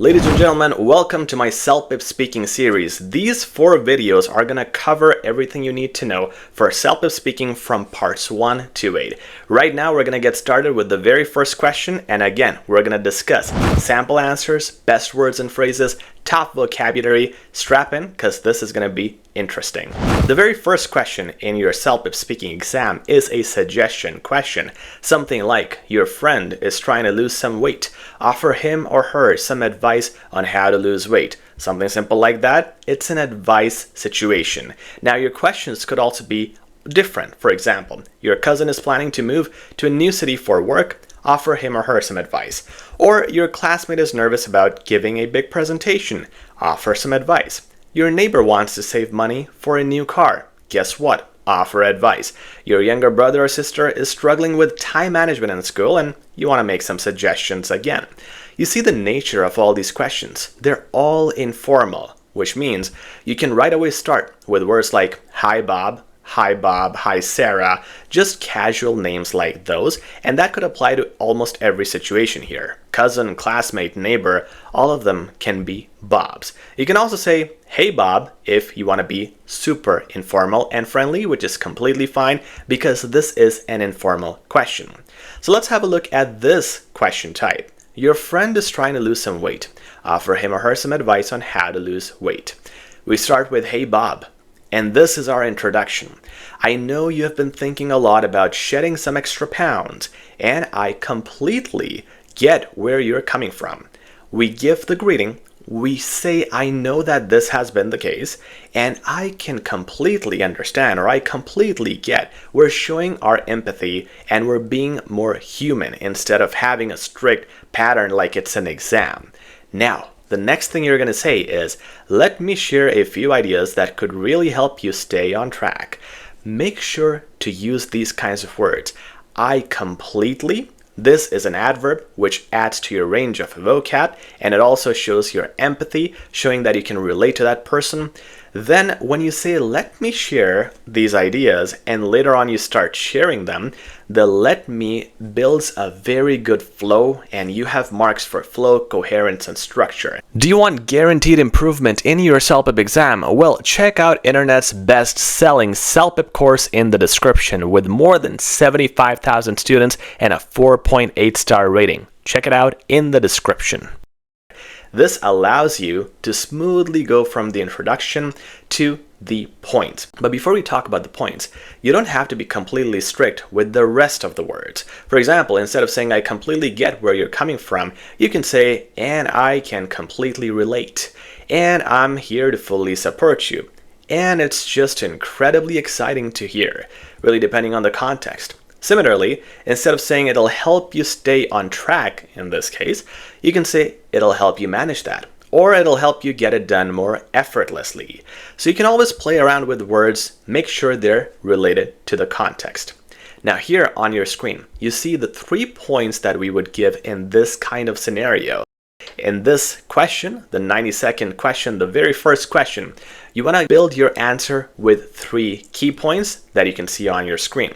Ladies and gentlemen, welcome to my CELPIP Speaking series. These 4 videos are going to cover everything you need to know for CELPIP Speaking from parts 1 to 8. Right now, we're going to get started with the very first question, and again, we're going to discuss sample answers, best words and phrases, top vocabulary. Strap in, because this is going to be interesting. The very first question in your CELPIP Speaking exam is a suggestion question. Something like, your friend is trying to lose some weight. Offer him or her some advice on how to lose weight. Something simple like that. It's an advice situation. Now, your questions could also be different. For example, your cousin is planning to move to a new city for work. Offer him or her some advice. Or your classmate is nervous about giving a big presentation. Offer some advice. Your neighbor wants to save money for a new car. Guess what? Offer advice. Your younger brother or sister is struggling with time management in school and you want to make some suggestions again. You see the nature of all these questions. They're all informal, which means you can right away start with words like hi Bob, hi Sarah, just casual names like those, and that could apply to almost every situation here. Cousin, classmate, neighbor, all of them can be Bobs. You can also say, hey Bob, if you want to be super informal and friendly, which is completely fine because this is an informal question. So let's have a look at this question type. Your friend is trying to lose some weight. Offer him or her some advice on how to lose weight. We start with, hey Bob. And this is our introduction. I know you have been thinking a lot about shedding some extra pounds, and I completely get where you're coming from. We give the greeting, we say I know that this has been the case, and I can completely understand, or I completely get. We're showing our empathy, and we're being more human instead of having a strict pattern like it's an exam. Now, the next thing you're going to say is, let me share a few ideas that could really help you stay on track. Make sure to use these kinds of words. I completely. This is an adverb which adds to your range of vocab, and it also shows your empathy, showing that you can relate to that person. Then when you say, let me share these ideas, and later on you start sharing them, the let me builds a very good flow, and you have marks for flow, coherence, and structure. Do you want guaranteed improvement in your CELPIP exam? Well, check out internet's best-selling CELPIP course in the description with more than 75,000 students and a 4.8-star rating. Check it out in the description. This allows you to smoothly go from the introduction to the points. But before we talk about the points, you don't have to be completely strict with the rest of the words. For example, instead of saying I completely get where you're coming from, you can say, and I can completely relate, and I'm here to fully support you, and it's just incredibly exciting to hear, really depending on the context. Similarly, instead of saying it'll help you stay on track in this case, you can say it'll help you manage that, or it'll help you get it done more effortlessly. So you can always play around with words, make sure they're related to the context. Now here on your screen, you see the 3 points that we would give in this kind of scenario. In this question, the 90-second question, the very first question, you want to build your answer with 3 key points that you can see on your screen.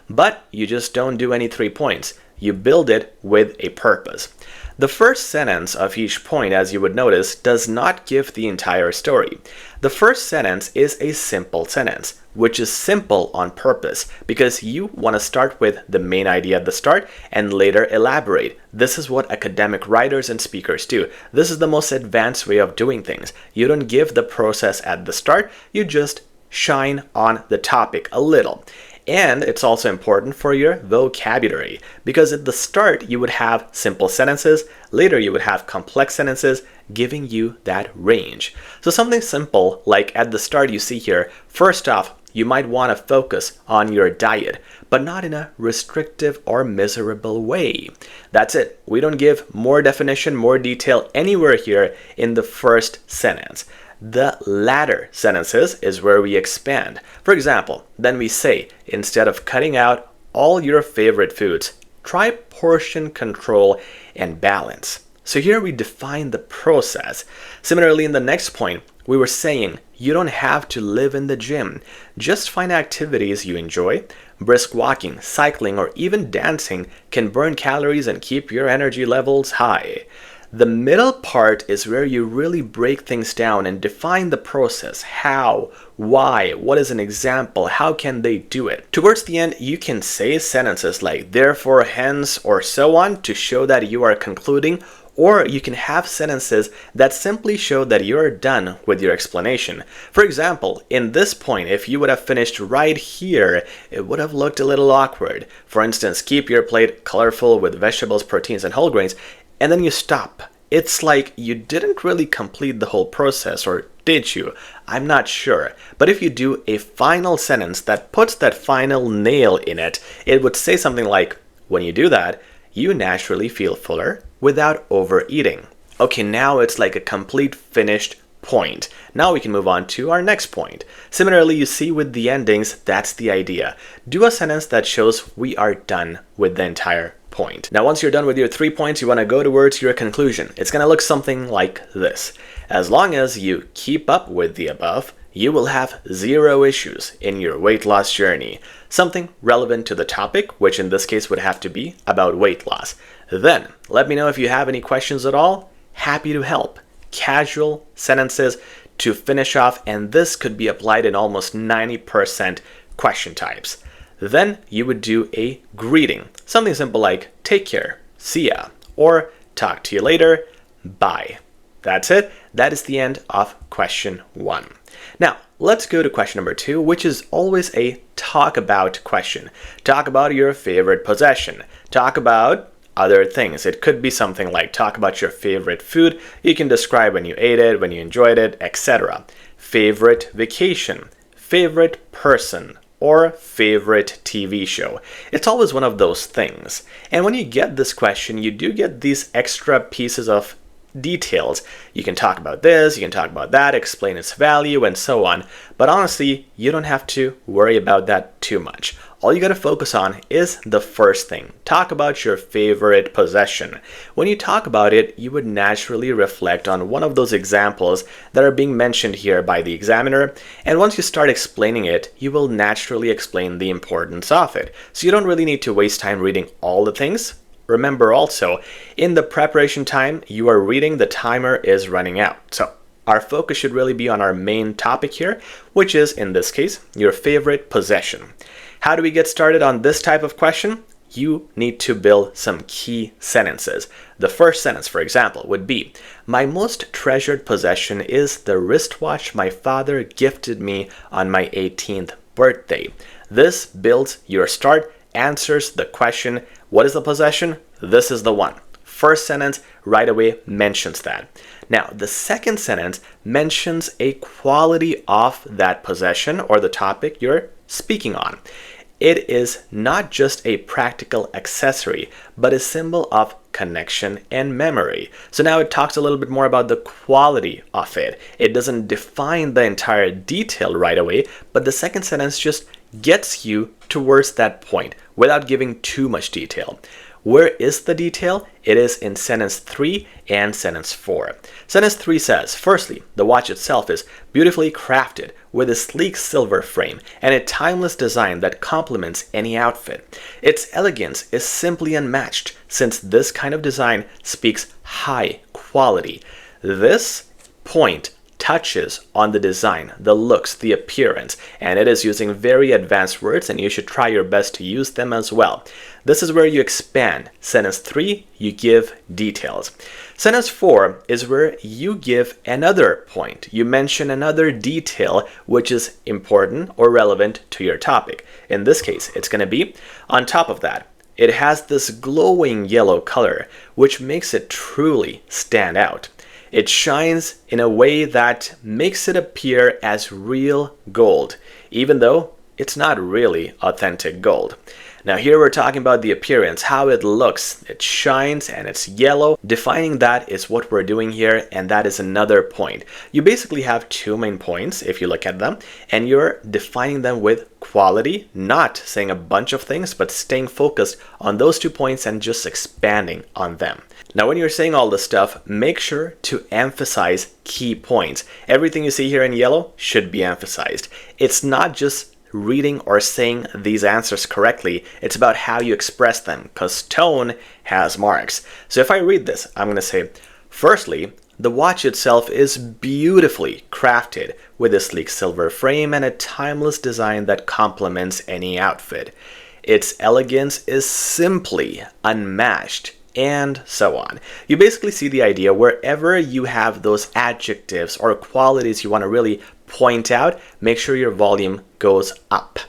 But you just don't do any 3 points. You build it with a purpose. The first sentence of each point, as you would notice, does not give the entire story. The first sentence is a simple sentence, which is simple on purpose because you want to start with the main idea at the start and later elaborate. This is what academic writers and speakers do. This is the most advanced way of doing things. You don't give the process at the start, you just shine on the topic a little. And it's also important for your vocabulary because at the start you would have simple sentences, later you would have complex sentences, giving you that range. So something simple like at the start you see here, first off, you might want to focus on your diet, but not in a restrictive or miserable way. That's it. We don't give more definition, more detail anywhere here in the first sentence. The latter sentences is where we expand. For example, then we say, instead of cutting out all your favorite foods, try portion control and balance. So here we define the process. Similarly, in the next point, we were saying you don't have to live in the gym. Just find activities you enjoy. Brisk walking, cycling, or even dancing can burn calories and keep your energy levels high. The middle part is where you really break things down and define the process. How, why, what is an example, how can they do it? Towards the end, you can say sentences like therefore, hence, or so on to show that you are concluding, or you can have sentences that simply show that you're done with your explanation. For example, in this point, if you would have finished right here, it would have looked a little awkward. For instance, keep your plate colorful with vegetables, proteins, and whole grains, and then you stop. It's like you didn't really complete the whole process, or did you? I'm not sure. But if you do a final sentence that puts that final nail in it, it would say something like, when you do that, you naturally feel fuller without overeating. Okay, now it's like a complete finished point. Now we can move on to our next point. Similarly, you see with the endings, that's the idea. Do a sentence that shows we are done with the entire point. Now, once you're done with your 3 points, you want to go towards your conclusion. It's going to look something like this. As long as you keep up with the above, you will have 0 issues in your weight loss journey. Something relevant to the topic, which in this case would have to be about weight loss. Then, let me know if you have any questions at all. Happy to help. Casual sentences to finish off, and this could be applied in almost 90% question types. Then you would do a greeting. Something simple like, take care, see ya, or talk to you later, bye. That's it. That is the end of question 1. Now, let's go to question number 2, which is always a talk about question. Talk about your favorite possession. Talk about other things. It could be something like talk about your favorite food. You can describe when you ate it, when you enjoyed it, etc. Favorite vacation, favorite person, or favorite TV show. It's always one of those things. And when you get this question, you do get these extra pieces of details. You can talk about this, you can talk about that, explain its value, and so on. But honestly, you don't have to worry about that too much. All you gotta focus on is the first thing. Talk about your favorite possession. When you talk about it, you would naturally reflect on one of those examples that are being mentioned here by the examiner. And once you start explaining it, you will naturally explain the importance of it. So you don't really need to waste time reading all the things. Remember also, in the preparation time you are reading, the timer is running out. So our focus should really be on our main topic here, which is, in this case, your favorite possession. How do we get started on this type of question? You need to build some key sentences. The first sentence, for example, would be, my most treasured possession is the wristwatch my father gifted me on my 18th birthday. This builds your start, answers the question, what is the possession? This is the one. First sentence right away mentions that. Now, the second sentence mentions a quality of that possession or the topic you're speaking on. It is not just a practical accessory, but a symbol of connection and memory. So now it talks a little bit more about the quality of it. It doesn't define the entire detail right away, but the second sentence just gets you towards that point without giving too much detail. Where is the detail? It is in sentence 3 and sentence 4. Sentence 3 says, firstly, the watch itself is beautifully crafted with a sleek silver frame and a timeless design that complements any outfit. Its elegance is simply unmatched since this kind of design speaks high quality. This point touches on the design, the looks, the appearance, and it is using very advanced words, and you should try your best to use them as well. This is where you expand. Sentence 3, you give details. Sentence 4 is where you give another point. You mention another detail which is important or relevant to your topic. In this case, it's going to be, on top of that, it has this glowing yellow color, which makes it truly stand out. It shines in a way that makes it appear as real gold, even though it's not really authentic gold. Now here we're talking about the appearance, how it looks. It shines and it's yellow. Defining that is what we're doing here, and that is another point. You basically have 2 main points if you look at them, and you're defining them with quality, not saying a bunch of things, but staying focused on those 2 points and just expanding on them. Now when you're saying all this stuff, make sure to emphasize key points. Everything you see here in yellow should be emphasized. It's not just reading or saying these answers correctly, it's about how you express them, because tone has marks. So if I read this, I'm going to say, Firstly, the watch itself is beautifully crafted with a sleek silver frame and a timeless design that complements any outfit. Its elegance is simply unmatched, and so on. You basically see the idea wherever you have those adjectives or qualities you want to really point out, make sure your volume goes up.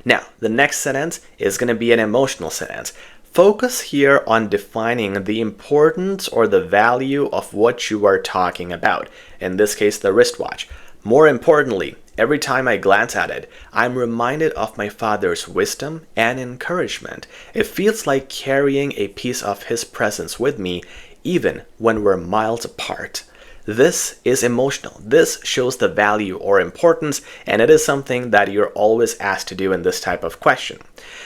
Now, the next sentence is going to be an emotional sentence. Focus here on defining the importance or the value of what you are talking about, in this case, the wristwatch. More importantly, every time I glance at it, I'm reminded of my father's wisdom and encouragement. It feels like carrying a piece of his presence with me, even when we're miles apart. This is emotional. This shows the value or importance, and it is something that you're always asked to do in this type of question.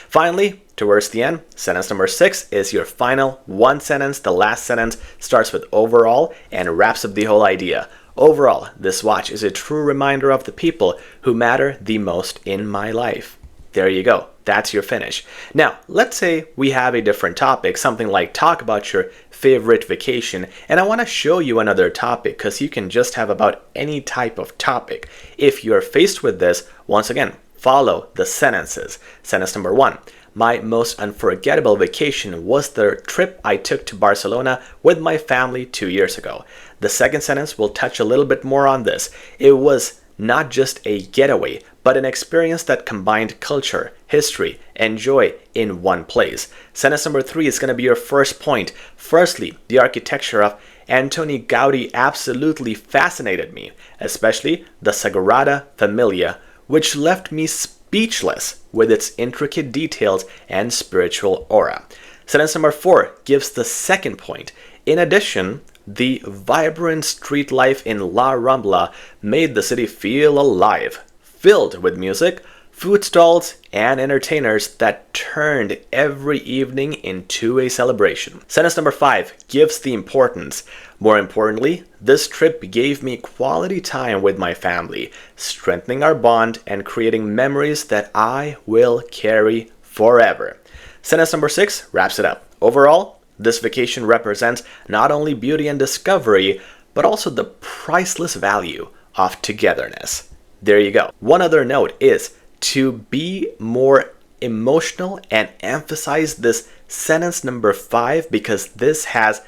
Finally, towards the end, sentence number 6 is your final one sentence. The last sentence starts with overall and wraps up the whole idea. Overall, this watch is a true reminder of the people who matter the most in my life. There you go. That's your finish. Now, let's say we have a different topic, something like talk about your favorite vacation, and I want to show you another topic because you can just have about any type of topic. If you're faced with this, once again, follow the sentences. Sentence number 1. My most unforgettable vacation was the trip I took to Barcelona with my family 2 years ago. The second sentence will touch a little bit more on this. It was not just a getaway, but an experience that combined culture, history, and joy in one place. Sentence number 3 is going to be your first point. Firstly, the architecture of Antoni Gaudi absolutely fascinated me, especially the Sagrada Familia, which left me speechless with its intricate details and spiritual aura. Sentence number 4 gives the second point. In addition, the vibrant street life in La Rambla made the city feel alive, filled with music, food stalls, and entertainers that turned every evening into a celebration. Sentence number 5 gives the importance. More importantly, this trip gave me quality time with my family, strengthening our bond and creating memories that I will carry forever. Sentence number 6 wraps it up. Overall, this vacation represents not only beauty and discovery, but also the priceless value of togetherness. There you go. One other note is to be more emotional and emphasize this sentence number 5 because this has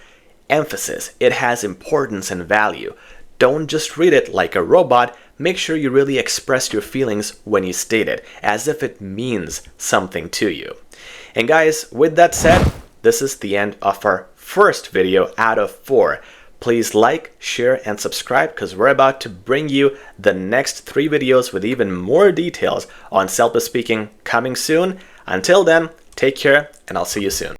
emphasis. It has importance and value. Don't just read it like a robot. Make sure you really express your feelings when you state it, as if it means something to you. And guys, with that said, this is the end of our first video out of 4. Please like, share, and subscribe because we're about to bring you the next 3 videos with even more details on CELPIP Speaking coming soon. Until then, take care, and I'll see you soon.